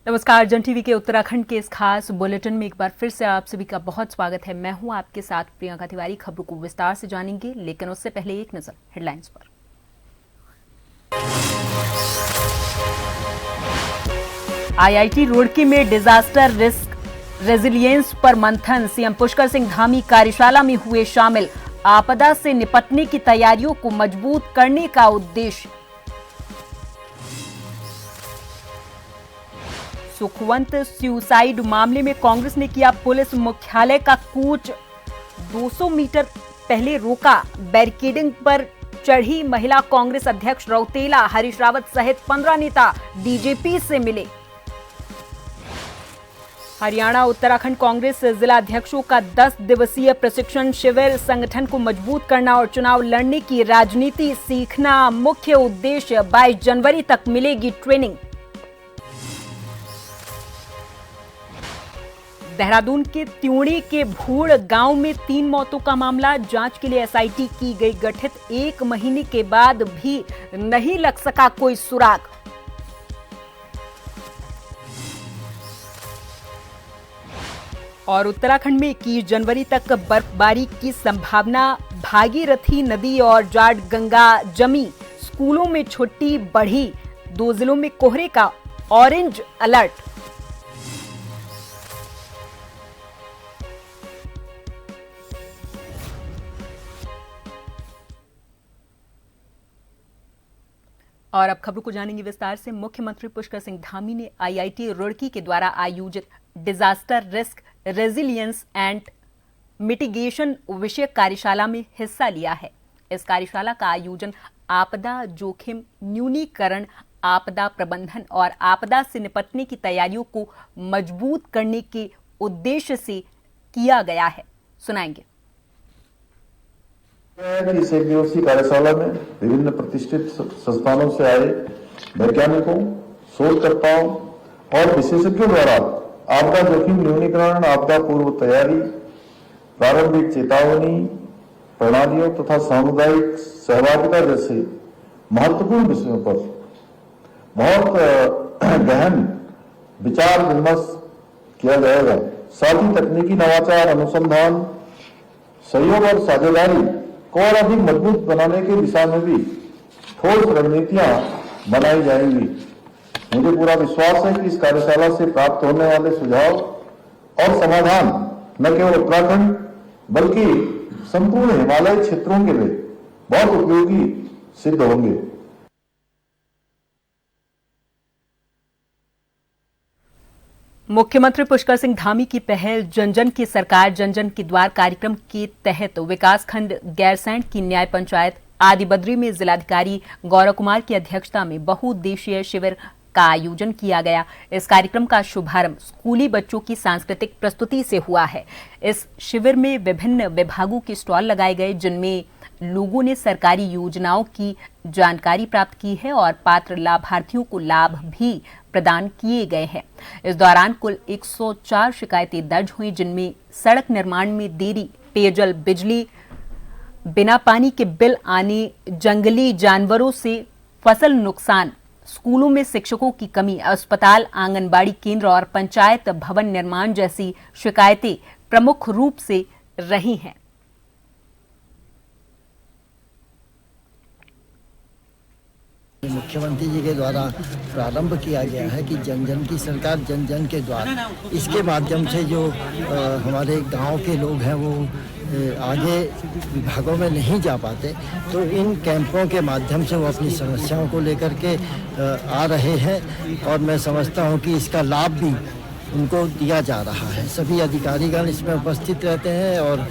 नमस्कार, जन टीवी के उत्तराखंड के इस खास बुलेटिन में एक बार फिर से आप सभी का बहुत स्वागत है। मैं हूं आपके साथ प्रियंका तिवारी। खबरों को विस्तार से जानेंगे, लेकिन उससे पहले एक नजर हेडलाइंस पर। आईआईटी रुड़की में डिजास्टर रिस्क रेजिलियंस पर मंथन। सीएम पुष्कर सिंह धामी कार्यशाला में हुए शामिल। आपदा से निपटने की तैयारियों को मजबूत करने का उद्देश्य। सुखवंत सुसाइड मामले में कांग्रेस ने किया पुलिस मुख्यालय का कूच। 200 मीटर पहले रोका। बैरिकेडिंग पर चढ़ी महिला कांग्रेस अध्यक्ष रौतेला। हरीश रावत सहित 15 नेता डीजीपी से मिले। हरियाणा उत्तराखंड कांग्रेस जिला अध्यक्षों का 10 दिवसीय प्रशिक्षण शिविर। संगठन को मजबूत करना और चुनाव लड़ने की राजनीति सीखना मुख्य उद्देश्य। 22 जनवरी तक मिलेगी ट्रेनिंग। देहरादून के त्यूणी के भूड़ गांव में 3 मौतों का मामला। जांच के लिए एसआईटी की गई गठित। 1 महीने के बाद भी नहीं लग सका कोई सुराग। और उत्तराखंड में 21 जनवरी तक बर्फबारी की संभावना। भागीरथी नदी और जाट गंगा जमी। स्कूलों में छुट्टी बढ़ी। 2 जिलों में कोहरे का ऑरेंज अलर्ट। और अब खबरों को जानेंगे विस्तार से। मुख्यमंत्री पुष्कर सिंह धामी ने आईआईटी रुड़की के द्वारा आयोजित disaster risk resilience and mitigation विषय कार्यशाला में हिस्सा लिया है। इस कार्यशाला का आयोजन आपदा जोखिम न्यूनीकरण, आपदा प्रबंधन और आपदा से निपटने की तैयारियों को मजबूत करने के उद्देश्य से किया गया है। सुनाएंगे। इस एक दिवसीय कार्यशाला में विभिन्न प्रतिष्ठित संस्थानों से आए वैज्ञानिकों, शोधकर्ताओं और विशेषज्ञों द्वारा आपदा जोखिम न्यूनीकरण, आपदा पूर्व तैयारी, प्रारंभिक चेतावनी प्रणालियों तथा सामुदायिक सहभागिता जैसे महत्वपूर्ण विषयों पर बहुत गहन विचार विमर्श किया जाएगा। साथ ही तकनीकी नवाचार, अनुसंधान, सहयोग और साझेदारी को और अधिक मजबूत बनाने की दिशा में भी ठोस रणनीतियां बनाई जाएंगी। मुझे पूरा विश्वास है कि इस कार्यशाला से प्राप्त होने वाले सुझाव और समाधान न केवल उत्तराखंड बल्कि संपूर्ण हिमालय क्षेत्रों के लिए बहुत उपयोगी सिद्ध होंगे। मुख्यमंत्री पुष्कर सिंह धामी की पहल जन जन की सरकार जन जन के द्वार कार्यक्रम के तहत विकासखंड गैरसैंण की न्याय पंचायत आदिबद्री में जिलाधिकारी गौरव कुमार की अध्यक्षता में बहुउद्देशीय शिविर का आयोजन किया गया। इस कार्यक्रम का शुभारंभ स्कूली बच्चों की सांस्कृतिक प्रस्तुति से हुआ है। इस शिविर में विभिन्न विभागों के स्टॉल लगाए गए, जिनमें लोगों ने सरकारी योजनाओं की जानकारी प्राप्त की है और पात्र लाभार्थियों को लाभ भी प्रदान किए गए हैं। इस दौरान कुल 104 शिकायतें दर्ज हुई, जिनमें सड़क निर्माण में देरी, पेयजल, बिजली, बिना पानी के बिल आने, जंगली जानवरों से फसल नुकसान, स्कूलों में शिक्षकों की कमी, अस्पताल, आंगनबाड़ी केंद्र और पंचायत भवन निर्माण जैसी शिकायतें प्रमुख रूप से रही हैं। मुख्यमंत्री जी के द्वारा प्रारंभ किया गया है कि जन जन की सरकार जन जन के द्वारा। इसके माध्यम से जो हमारे गांव के लोग हैं वो आगे विभागों में नहीं जा पाते, तो इन कैंपों के माध्यम से वो अपनी समस्याओं को लेकर के आ रहे हैं और मैं समझता हूं कि इसका लाभ भी उनको दिया जा रहा है। सभी अधिकारीगण इसमें उपस्थित रहते हैं और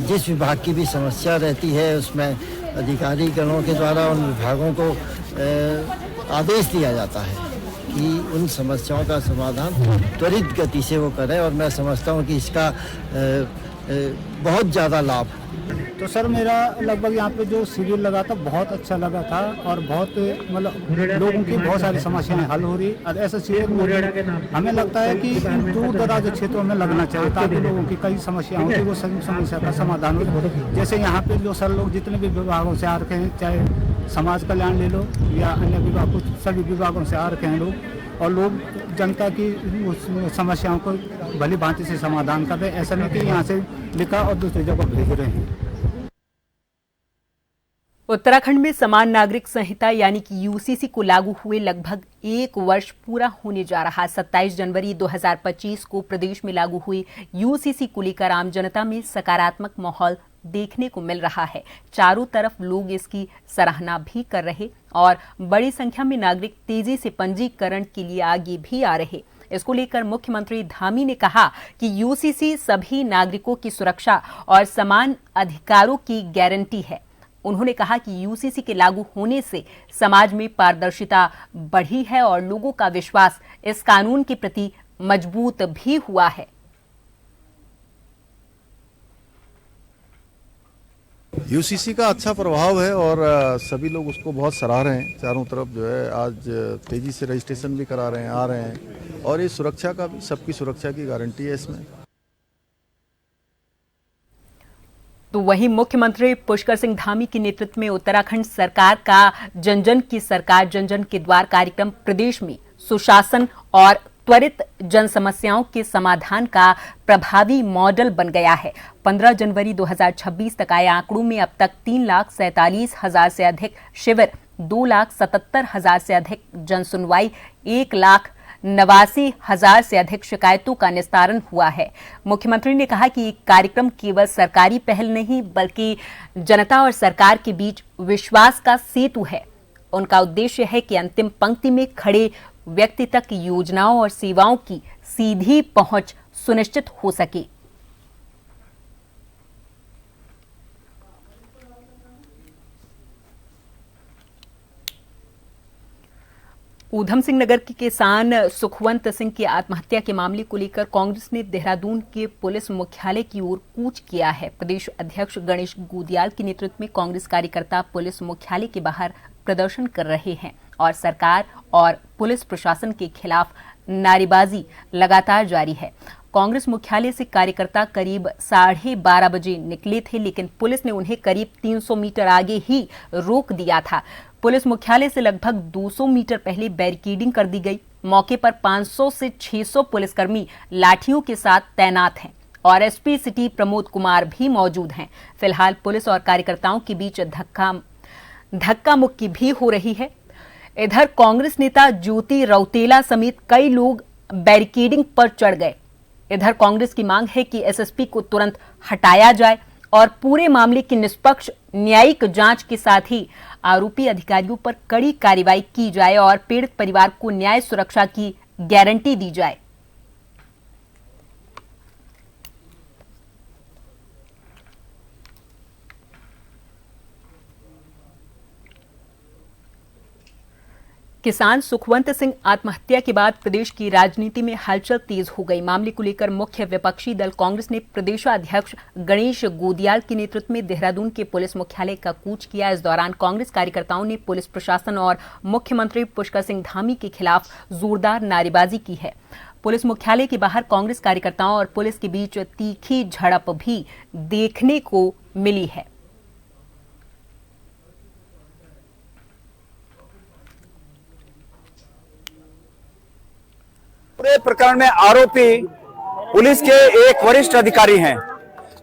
जिस विभाग की भी समस्या रहती है उसमें अधिकारीगणों के द्वारा उन विभागों को आदेश दिया जाता है कि उन समस्याओं का समाधान त्वरित गति से वो करें और मैं समझता हूँ कि इसका बहुत ज़्यादा लाभ तो सर मेरा लगभग यहाँ पे जो शिविर लगा था बहुत अच्छा लगा था और बहुत मतलब लोगों की बहुत सारी समस्याएं हल हो रही। और ऐसा शिविर में हमें लगता है कि दूर दराज क्षेत्रों में लगना चाहिए ताकि लोगों की कई समस्याएं होती वो सभी समस्या का समाधान हो। जैसे यहाँ पे जो सर लोग जितने भी विभागों से आ रखे हैं, चाहे समाज कल्याण ले लो या अन्य विभाग, कुछ सभी विभागों से आ रखे हैं लोग, और लोग जनता की समस्याओं को भली भांति से समाधान कर रहे हैं। ऐसा नहीं कि यहाँ से लिखा और दूसरी जगह भेज रहे हैं। उत्तराखंड में समान नागरिक संहिता यानी कि यूसीसी को लागू हुए लगभग 1 वर्ष पूरा होने जा रहा। 27 जनवरी 2025 को प्रदेश में लागू हुई यूसीसी को लेकर आम जनता में सकारात्मक माहौल देखने को मिल रहा है। चारों तरफ लोग इसकी सराहना भी कर रहे और बड़ी संख्या में नागरिक तेजी से पंजीकरण के लिए आगे भी आ रहे। इसको लेकर मुख्यमंत्री धामी ने कहा कि यूसीसी सभी नागरिकों की सुरक्षा और समान अधिकारों की गारंटी है। उन्होंने कहा कि यूसीसी के लागू होने से समाज में पारदर्शिता बढ़ी है और लोगों का विश्वास इस कानून के प्रति मजबूत भी हुआ है। यूसीसी का अच्छा प्रभाव है और सभी लोग उसको बहुत सराह रहे हैं। चारों तरफ जो है आज तेजी से रजिस्ट्रेशन भी करा रहे हैं, आ रहे हैं, और ये सुरक्षा का भी, सबकी सुरक्षा की गारंटी है इसमें। तो वहीं मुख्यमंत्री पुष्कर सिंह धामी के नेतृत्व में उत्तराखंड सरकार का जन जन की सरकार जन जन के द्वार कार्यक्रम प्रदेश में सुशासन और त्वरित जन समस्याओं के समाधान का प्रभावी मॉडल बन गया है। 15 जनवरी 2026 तक आए आंकड़ों में अब तक 3,47,000 से अधिक शिविर, 2,77,000 से अधिक जन सुनवाई, 1,89,000 से अधिक शिकायतों का निस्तारण हुआ है। मुख्यमंत्री ने कहा कि ये कार्यक्रम केवल सरकारी पहल नहीं बल्कि जनता और सरकार के बीच विश्वास का सेतु है। उनका उद्देश्य है कि अंतिम पंक्ति में खड़े व्यक्ति तक योजनाओं और सेवाओं की सीधी पहुंच सुनिश्चित हो सके। ऊधम सिंह नगर के किसान सुखवंत सिंह की आत्महत्या के मामले को लेकर कांग्रेस ने देहरादून के पुलिस मुख्यालय की ओर कूच किया है। प्रदेश अध्यक्ष गणेश गुदियाल के नेतृत्व में कांग्रेस कार्यकर्ता पुलिस मुख्यालय के बाहर प्रदर्शन कर रहे हैं और सरकार और पुलिस प्रशासन के खिलाफ नारेबाजी लगातार जारी है। कांग्रेस मुख्यालय से कार्यकर्ता करीब 12:30 बजे निकले थे, लेकिन पुलिस ने उन्हें करीब 300 मीटर आगे ही रोक दिया था। पुलिस मुख्यालय से लगभग 200 मीटर पहले बैरिकेडिंग कर दी गई। मौके पर 500 से 600 पुलिसकर्मी लाठियों के साथ तैनात हैं और एसपी सिटी प्रमोद कुमार भी मौजूद हैं। फिलहाल पुलिस और कार्यकर्ताओं के बीच धक्का मुक्की भी हो रही है। इधर कांग्रेस नेता ज्योति रौतेला समेत कई लोग बैरिकेडिंग पर चढ़ गए। इधर कांग्रेस की मांग है कि एसएसपी को तुरंत हटाया जाए और पूरे मामले की निष्पक्ष न्यायिक जांच के साथ ही आरोपी अधिकारियों पर कड़ी कार्रवाई की जाए और पीड़ित परिवार को न्याय सुरक्षा की गारंटी दी जाए। किसान सुखवंत सिंह आत्महत्या के बाद प्रदेश की राजनीति में हलचल तेज हो गई। मामले को लेकर मुख्य विपक्षी दल कांग्रेस ने प्रदेशाध्यक्ष गणेश गोदियाल के नेतृत्व में देहरादून के पुलिस मुख्यालय का कूच किया। इस दौरान कांग्रेस कार्यकर्ताओं ने पुलिस प्रशासन और मुख्यमंत्री पुष्कर सिंह धामी के खिलाफ जोरदार नारेबाजी की है। पुलिस मुख्यालय के बाहर कांग्रेस कार्यकर्ताओं और पुलिस के बीच तीखी झड़प भी देखने को मिली है। पूरे प्रकरण में आरोपी पुलिस के एक वरिष्ठ अधिकारी हैं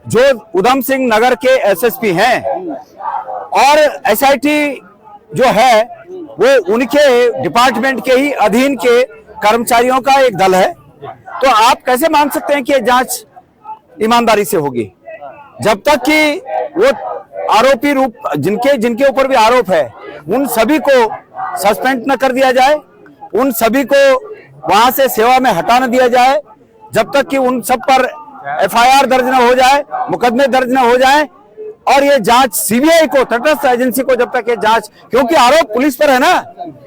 जो ऊधम सिंह नगर के एसएसपी हैं और एसआईटी जो है वो उनके डिपार्टमेंट के ही अधीन के कर्मचारियों का एक दल है। तो आप कैसे मान सकते हैं कि जांच ईमानदारी से होगी जब तक कि वो आरोपी रूप जिनके ऊपर भी आरोप है उन सभी को सस्पेंड न कर दिया जाए, उन सभी को वहां से सेवा में हटा न दिया जाए, जब तक कि उन सब पर एफआईआर दर्ज न हो जाए, मुकदमे दर्ज न हो जाए और ये जांच सीबीआई को, तटस्थ एजेंसी को जब तक ये जांच, क्योंकि आरोप पुलिस पर है ना,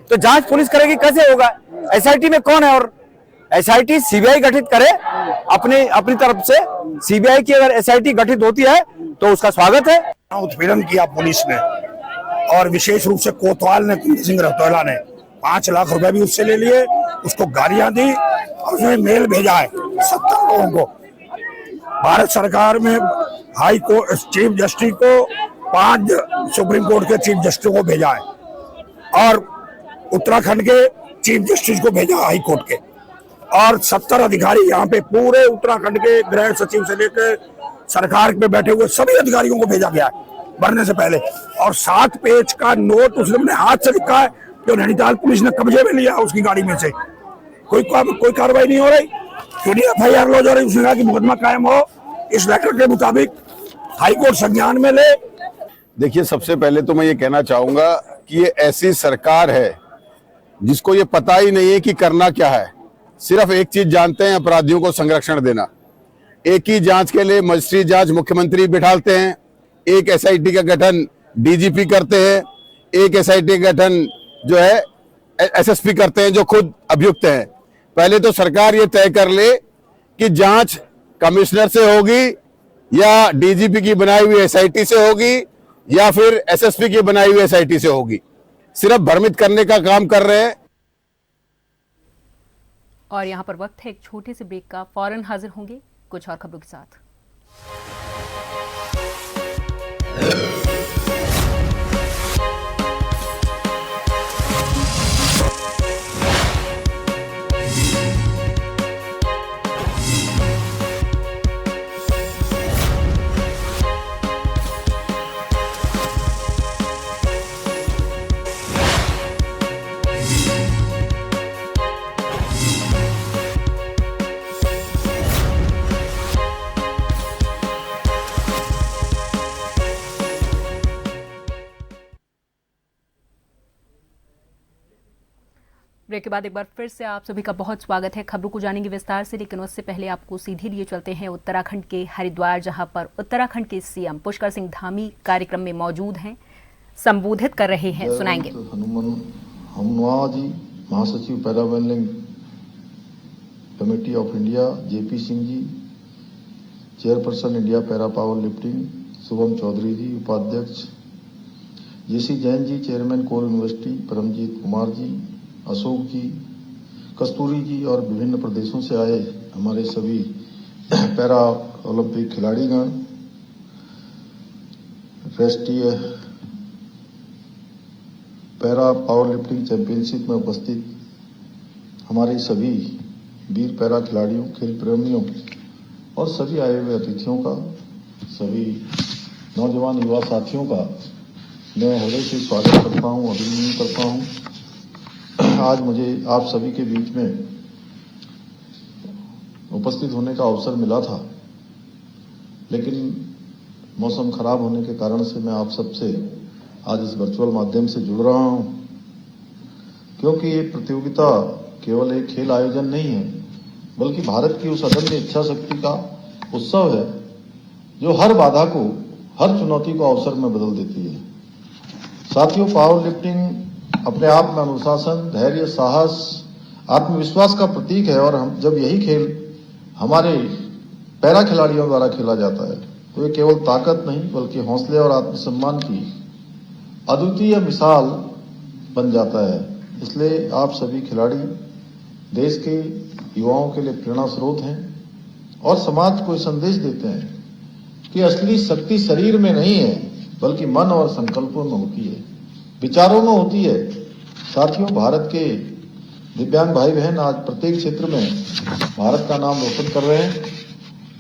तो जांच पुलिस करेगी, कैसे होगा? एसआईटी में कौन है? और एसआईटी सीबीआई गठित करे अपनी तरफ से। सीबीआई की अगर एसआईटी गठित होती है तो उसका स्वागत है। उत्पीड़न किया पुलिस ने, और विशेष रूप से कोतवाल ने, कुंवर सिंह रतौला ने 5 लाख रुपए भी उससे ले लिए, उसको गालियां दी और उसने मेल भेजा है 70 लोगों को। भारत सरकार में हाई कोर्ट चीफ जस्टिस को 5 सुप्रीम कोर्ट के चीफ जस्टिस को भेजा है और उत्तराखंड के चीफ जस्टिस को भेजा हाई कोर्ट के, और 70 अधिकारी यहाँ पे पूरे उत्तराखंड के गृह सचिव से लेकर सरकार पे बैठे हुए सभी अधिकारियों को भेजा गया है भरने से पहले। और 7 पेज का नोट उसने अपने हाथ से लिखा है जो नैनीताल पुलिस ने कब्जे में लिया उसकी गाड़ी में से। कोई कार्रवाई नहीं हो रही, क्यों नहीं FIR लॉन्च हो रही? उसने कहा कि मुकदमा कायम हो, इस लेटर के मुताबिक हाईकोर्ट संज्ञान में ले। देखिए, सबसे पहले तो मैं ये कहना चाहूंगा कि ये ऐसी सरकार है जिसको ये पता ही नहीं है कि करना क्या है। सिर्फ एक चीज जानते हैं, अपराधियों को संरक्षण देना। एक ही जांच के लिए मजिस्ट्रेट जांच मुख्यमंत्री बिठाते हैं, एक SIT का गठन DGP करते हैं, एक SIT का गठन जो है SSP करते हैं जो खुद अभियुक्त हैं। पहले तो सरकार ये तय कर ले कि जांच कमिश्नर से होगी या DGP की बनाई हुई SIT से होगी या फिर SSP की बनाई हुई SIT से होगी। सिर्फ भ्रमित करने का काम कर रहे हैं। और यहाँ पर वक्त है एक छोटे से ब्रेक का, फौरन हाजिर होंगे कुछ और खबरों के साथ। ब्रेक के बाद एक बार फिर से आप सभी का बहुत स्वागत है। खबरों को जानेंगे विस्तार से, लेकिन उससे पहले आपको सीधे लिए चलते हैं उत्तराखंड के हरिद्वार, जहां पर उत्तराखंड के CM पुष्कर सिंह धामी कार्यक्रम में मौजूद हैं, संबोधित कर रहे हैं, सुनाएंगे। हनुमान जी, महासचिव पैरावेलिंग committee of India JP Singh ji, chairperson India para power lifting Shubham Chaudhary ji, उपाध्यक्ष JC जैन जी, चेयरमैन कोल यूनिवर्सिटी परमजीत कुमार जी, अशोक जी, कस्तूरी जी और विभिन्न प्रदेशों से आए हमारे सभी पैरा ओलंपिक खिलाड़ीगण, राष्ट्रीय पैरा पावर लिफ्टिंग चैंपियनशिप में उपस्थित हमारे सभी वीर पैरा खिलाड़ियों, खेल प्रेमियों और सभी आए हुए अतिथियों का, सभी नौजवान युवा साथियों का मैं हृदय से स्वागत करता हूं, अभिनंदन करता हूं। आज मुझे आप सभी के बीच में उपस्थित होने का अवसर मिला था, लेकिन मौसम खराब होने के कारण से मैं आप सबसे आज इस वर्चुअल माध्यम से जुड़ रहा हूं, क्योंकि ये प्रतियोगिता केवल एक खेल आयोजन नहीं है, बल्कि भारत की उस अदम्य इच्छा शक्ति का उत्सव है जो हर बाधा को, हर चुनौती को अवसर में बदल देती है। साथियों, पावर लिफ्टिंग अपने आप में अनुशासन, धैर्य, साहस, आत्मविश्वास का प्रतीक है, और हम जब यही खेल हमारे पैरा खिलाड़ियों द्वारा खेला जाता है तो ये केवल ताकत नहीं बल्कि हौसले और आत्मसम्मान की अद्वितीय मिसाल बन जाता है। इसलिए आप सभी खिलाड़ी देश के युवाओं के लिए प्रेरणा स्रोत हैं और समाज को संदेश देते हैं कि असली शक्ति शरीर में नहीं है बल्कि मन और संकल्पों में होती है, विचारों में होती है। साथियों, भारत के दिव्यांग भाई बहन आज प्रत्येक क्षेत्र में भारत का नाम रोशन कर रहे हैं,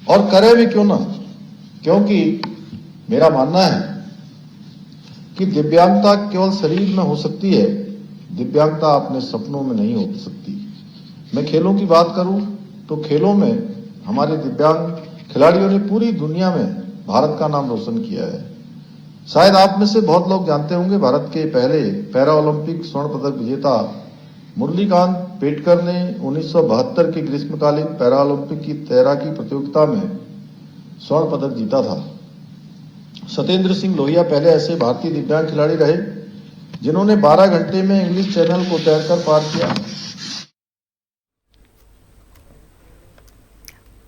और करें भी क्यों ना, क्योंकि मेरा मानना है कि दिव्यांगता केवल शरीर में हो सकती है, दिव्यांगता अपने सपनों में नहीं हो सकती। मैं खेलों की बात करूं तो खेलों में हमारे दिव्यांग खिलाड़ियों ने पूरी दुनिया में भारत का नाम रोशन किया है। शायद आप में से बहुत लोग जानते होंगे, भारत के पहले पैरा ओलंपिक स्वर्ण पदक विजेता मुरलीकांत पेटकर ने 1972 के ग्रीष्मकालीन पैरा ओलंपिक की तैराकी प्रतियोगिता में स्वर्ण पदक जीता था। सत्येंद्र सिंह लोहिया पहले ऐसे भारतीय दिव्यांग खिलाड़ी रहे जिन्होंने 12 घंटे में इंग्लिश चैनल को तैरकर पार किया।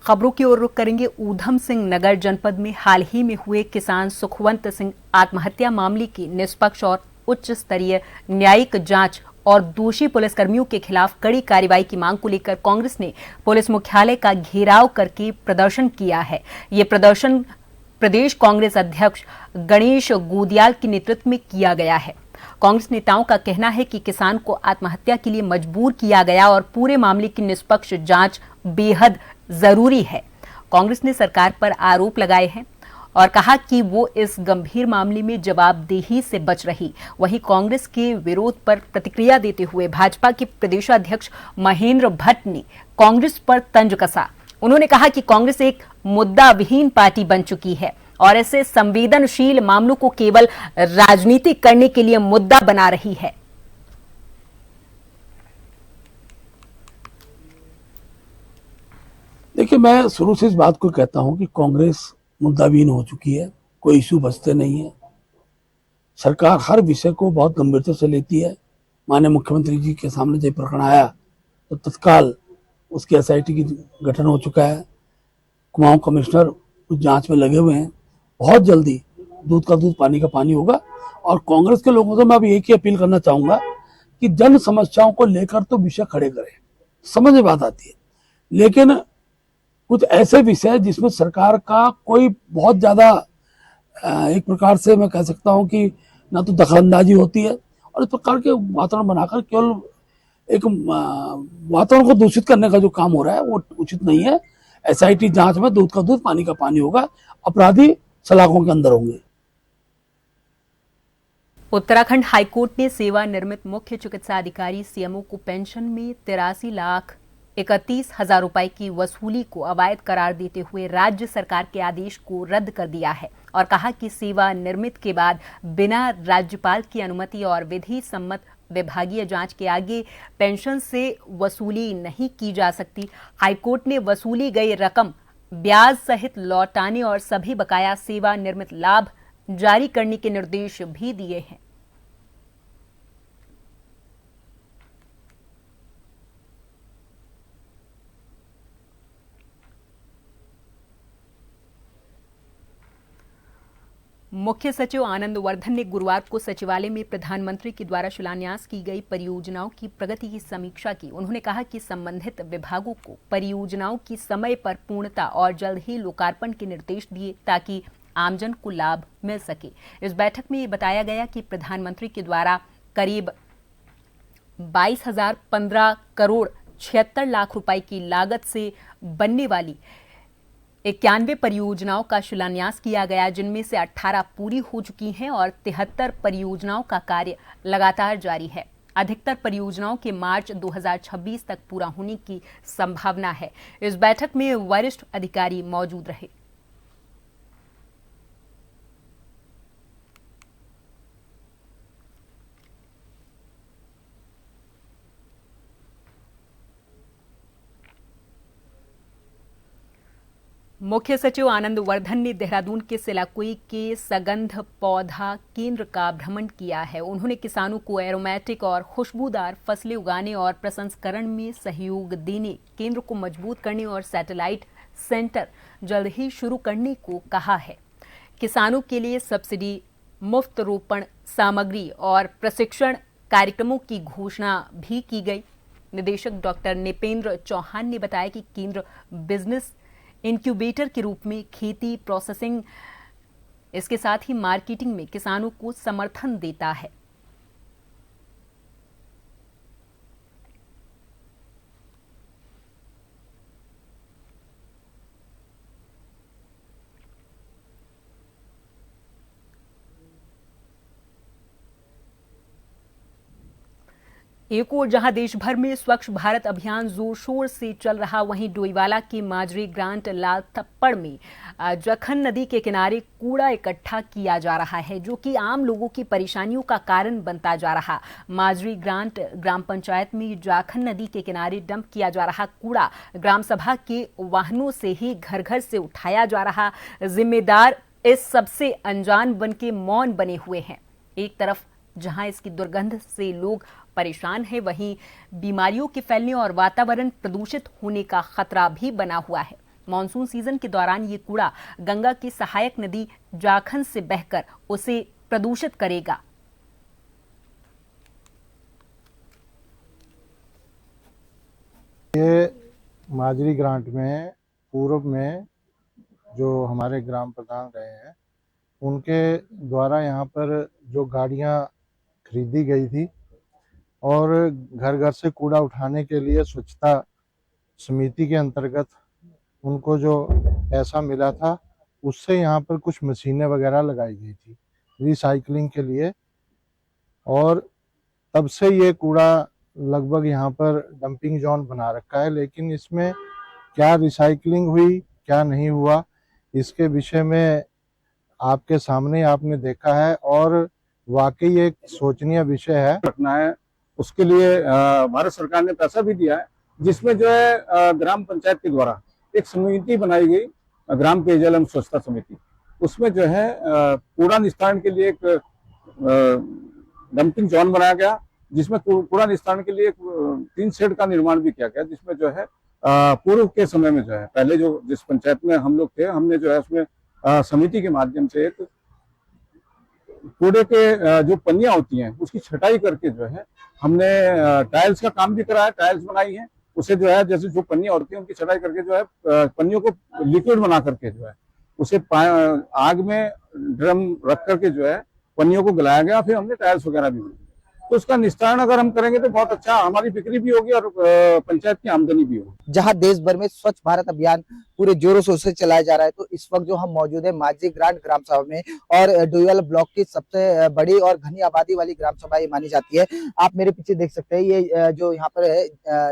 खबरों की ओर रुख करेंगे। ऊधम सिंह नगर जनपद में हाल ही में हुए किसान सुखवंत सिंह आत्महत्या मामले की निष्पक्ष और उच्च स्तरीय न्यायिक जांच और दोषी पुलिसकर्मियों के खिलाफ कड़ी कार्रवाई की मांग को लेकर कांग्रेस ने पुलिस मुख्यालय का घेराव करके प्रदर्शन किया है। ये प्रदर्शन प्रदेश कांग्रेस अध्यक्ष गणेश गोदियाल के नेतृत्व में किया गया है। कांग्रेस नेताओं का कहना है कि किसान को आत्महत्या के लिए मजबूर किया गया और पूरे मामले की निष्पक्ष जांच बेहद जरूरी है। कांग्रेस ने सरकार पर आरोप लगाए हैं और कहा कि वो इस गंभीर मामले में जवाबदेही से बच रही। वहीं कांग्रेस के विरोध पर प्रतिक्रिया देते हुए भाजपा के प्रदेशाध्यक्ष महेंद्र भट्ट ने कांग्रेस पर तंज कसा। उन्होंने कहा कि कांग्रेस एक मुद्दा विहीन पार्टी बन चुकी है और ऐसे संवेदनशील मामलों को केवल राजनीति करने के लिए मुद्दा बना रही है। देखिए, मैं शुरू से इस बात को कहता हूं कि कांग्रेस मुद्दाविहीन हो चुकी है, कोई इशू बचते नहीं है। सरकार हर विषय को बहुत गंभीरता से लेती है। माननीय मुख्यमंत्री जी के सामने जब प्रकरण आया तो तत्काल उसकी एसआईटी की गठन हो चुका है। कुमाऊं कमिश्नर उस जांच में लगे हुए हैं। बहुत जल्दी दूध का दूध पानी का पानी होगा। और कांग्रेस के लोगों से मैं अब एक ही अपील करना चाहूंगा कि जन समस्याओं को लेकर तो विषय खड़े करें, समझ में बात आती है, लेकिन कुछ ऐसे विषय जिसमें सरकार का कोई बहुत ज्यादा एक प्रकार से मैं कह सकता हूं कि ना तो दखलंदाजी होती है और इस प्रकार के वातावरण बनाकर केवल एक वातावरण को दूषित करने का जो काम हो रहा है वो उचित नहीं है। एसआईटी जांच में दूध का दूध पानी का पानी होगा, अपराधी सलाखों के अंदर होंगे। उत्तराखंड हाईकोर्ट ने सेवानिवृत्त मुख्य चिकित्सा अधिकारी सीएमओ को पेंशन में 83,31,000 रुपए की वसूली को अवैध करार देते हुए राज्य सरकार के आदेश को रद्द कर दिया है और कहा कि सेवानिवृत्त के बाद बिना राज्यपाल की अनुमति और विधि सम्मत विभागीय जांच के आगे पेंशन से वसूली नहीं की जा सकती। हाईकोर्ट ने वसूली गई रकम ब्याज सहित लौटाने और सभी बकाया सेवानिवृत्त लाभ जारी करने के निर्देश भी दिए हैं। मुख्य सचिव आनंद वर्धन ने गुरुवार को सचिवालय में प्रधानमंत्री के द्वारा शिलान्यास की गई परियोजनाओं की प्रगति की समीक्षा की। उन्होंने कहा कि संबंधित विभागों को परियोजनाओं की समय पर पूर्णता और जल्द ही लोकार्पण के निर्देश दिए ताकि आमजन को लाभ मिल सके। इस बैठक में ये बताया गया कि प्रधानमंत्री के द्वारा करीब 22,015 करोड़ 76 लाख रुपए की लागत से बनने वाली 91 परियोजनाओं का शिलान्यास किया गया, जिनमें से 18 पूरी हो चुकी हैं और 73 परियोजनाओं का कार्य लगातार जारी है। अधिकतर परियोजनाओं के मार्च 2026 तक पूरा होने की संभावना है। इस बैठक में वरिष्ठ अधिकारी मौजूद रहे। मुख्य सचिव आनंद वर्धन ने देहरादून के सिलाकुई के सगंध पौधा केंद्र का भ्रमण किया है। उन्होंने किसानों को एरोमेटिक और खुशबूदार फसलें उगाने और प्रसंस्करण में सहयोग देने, केंद्र को मजबूत करने और सैटेलाइट सेंटर जल्द ही शुरू करने को कहा है। किसानों के लिए सब्सिडी, मुफ्त रोपण सामग्री और प्रशिक्षण कार्यक्रमों की घोषणा भी की गई। निदेशक डॉक्टर निपेंद्र चौहान ने बताया कि केंद्र बिजनेस इंक्यूबेटर के रूप में खेती, प्रोसेसिंग, इसके साथ ही मार्केटिंग में किसानों को समर्थन देता है। एक ओर जहां देश भर में स्वच्छ भारत अभियान जोर शोर से चल रहा, वहीं डोईवाला के माजरी ग्रांट लाल थप्पड़ में जखन नदी के किनारे कूड़ा इकट्ठा किया जा रहा है, जो कि आम लोगों की परेशानियों का कारण बनता जा रहा। माजरी ग्रांट ग्राम पंचायत में जाखन नदी के किनारे डंप किया जा रहा कूड़ा ग्राम सभा के वाहनों से ही घर घर से उठाया जा रहा। जिम्मेदार इस सबसे अनजान बन के मौन बने हुए हैं। एक तरफ जहां इसकी दुर्गंध से लोग परेशान है, वहीं बीमारियों के फैलने और वातावरण प्रदूषित होने का खतरा भी बना हुआ है। मानसून सीजन के दौरान ये कूड़ा गंगा की सहायक नदी जाखन से बहकर उसे प्रदूषित करेगा। ये माजरी ग्रांट में पूर्व में जो हमारे ग्राम प्रधान रहे हैं उनके द्वारा यहाँ पर जो गाड़ियाँ खरीदी गई थी और घर घर से कूड़ा उठाने के लिए स्वच्छता समिति के अंतर्गत उनको जो पैसा मिला था उससे यहाँ पर कुछ मशीनें वगैरह लगाई गई थी रिसाइकलिंग के लिए, और तब से ये कूड़ा लगभग यहाँ पर डंपिंग जोन बना रखा है। लेकिन इसमें क्या रिसाइकलिंग हुई क्या नहीं हुआ इसके विषय में आपके सामने आपने देखा है, और वाकई एक सोचनीय विषय है। रखना है उसके लिए भारत सरकार ने पैसा भी दिया है, जिसमें जो है ग्राम पंचायत के द्वारा एक समिति बनाई गई, ग्राम पेयजल एवं स्वच्छता समिति। उसमें जो है कूड़ा निस्तारण के लिए एक डंपिंग जोन बनाया गया, जिसमें कूड़ा निस्तारण के लिए एक 3 शेड का निर्माण भी किया गया, जिसमें जो है पूर्व के समय में जो है पहले जो जिस पंचायत में हम लोग थे हमने जो है उसमें समिति के माध्यम से एक कूड़े के जो पन्नियां होती हैं उसकी छटाई करके जो है हमने टाइल्स का काम भी कराया, टाइल्स बनाई है। उसे जो है जैसे जो पन्नियां होती हैं उनकी छटाई करके जो है पन्नियों को लिक्विड बना करके जो है उसे आग में ड्रम रख करके जो है पन्नियों को गलाया गया, फिर हमने टाइल्स वगैरह भी बनाई। तो उसका निस्तारण अगर हम करेंगे तो बहुत अच्छा, हमारी बिक्री भी होगी और पंचायत की आमदनी भी होगी। जहां देश भर में स्वच्छ भारत अभियान पूरे जोरों शोर से चलाया जा रहा है, तो इस वक्त जो हम मौजूद है माजरी ग्रांट ग्राम सभा में, और डोईवाला ब्लॉक की सबसे बड़ी और घनी आबादी वाली ग्राम सभा ये मानी जाती है। आप मेरे पीछे देख सकते हैं ये जो यहाँ पर है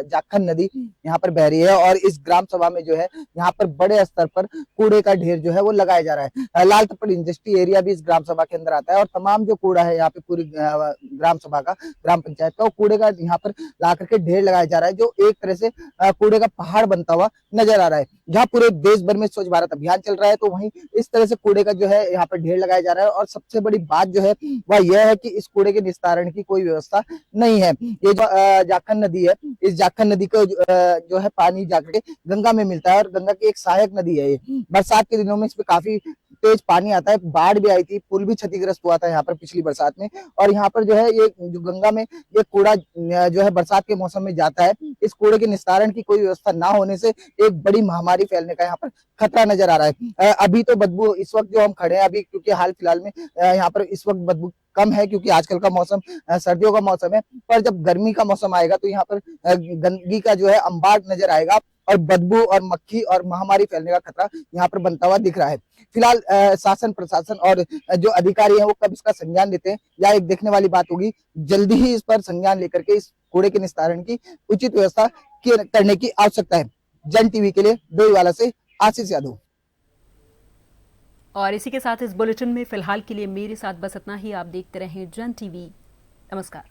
जाखन नदी यहाँ पर बह रही है, और इस ग्राम सभा में जो है यहाँ पर बड़े स्तर पर कूड़े का ढेर जो है वो लगाया जा रहा है। लाल तप्पड़ इंडस्ट्री एरिया भी इस ग्राम सभा के अंदर आता है, और तमाम जो कूड़ा है यहाँ पे पूरी ग्राम सभा का, ग्राम पंचायत का, कूड़े का यहाँ पर ला करके ढेर लगाया जा रहा है, जो एक तरह से कूड़े का पहाड़ बनता हुआ नजर आ रहा है। जहाँ पूरे देश भर में स्वच्छ भारत अभियान चल रहा है, तो वहीं इस तरह से कूड़े का जो है यहाँ पर ढेर लगाया जा रहा है। और सबसे बड़ी बात जो है वह यह है कि इस कूड़े के निस्तारण की कोई व्यवस्था नहीं है। ये जो जाखन नदी है, इस जाखन नदी को जो है पानी जाकर के गंगा में मिलता है, और गंगा की एक सहायक नदी है ये। बरसात के दिनों में इसमें काफी तेज पानी आता है, बाढ़ भी आई थी, पुल भी क्षतिग्रस्त हुआ था यहाँ पर पिछली बरसात में। और यहाँ पर जो है ये जो गंगा में ये कूड़ा जो है बरसात के मौसम में जाता है, इस कूड़े के निस्तारण की कोई व्यवस्था ना होने से एक बड़ी महामारी फैलने का यहाँ पर खतरा नजर आ रहा है। अभी तो बदबू इस वक्त जो हम खड़े हैं अभी, क्योंकि हाल फिलहाल में यहाँ पर इस वक्त बदबू कम है, क्योंकि आजकल का मौसम सर्दियों का मौसम है, पर जब गर्मी का मौसम आएगा तो यहाँ पर गंदगी का जो है अंबार नजर आएगा, और बदबू और मक्खी और महामारी फैलने का खतरा यहाँ पर बनता हुआ दिख रहा है। फिलहाल शासन प्रशासन और जो अधिकारी हैं वो कब इसका संज्ञान लेते हैं, या एक देखने वाली बात होगी। जल्दी ही इस पर संज्ञान लेकर के इस कूड़े के निस्तारण की उचित व्यवस्था करने की आवश्यकता है। जन टीवी के लिए डोईवाला से आशीष यादव। और इसी के साथ इस बुलेटिन में फिलहाल के लिए मेरे साथ बस इतना ही। आप देखते रहें जन टीवी। नमस्कार।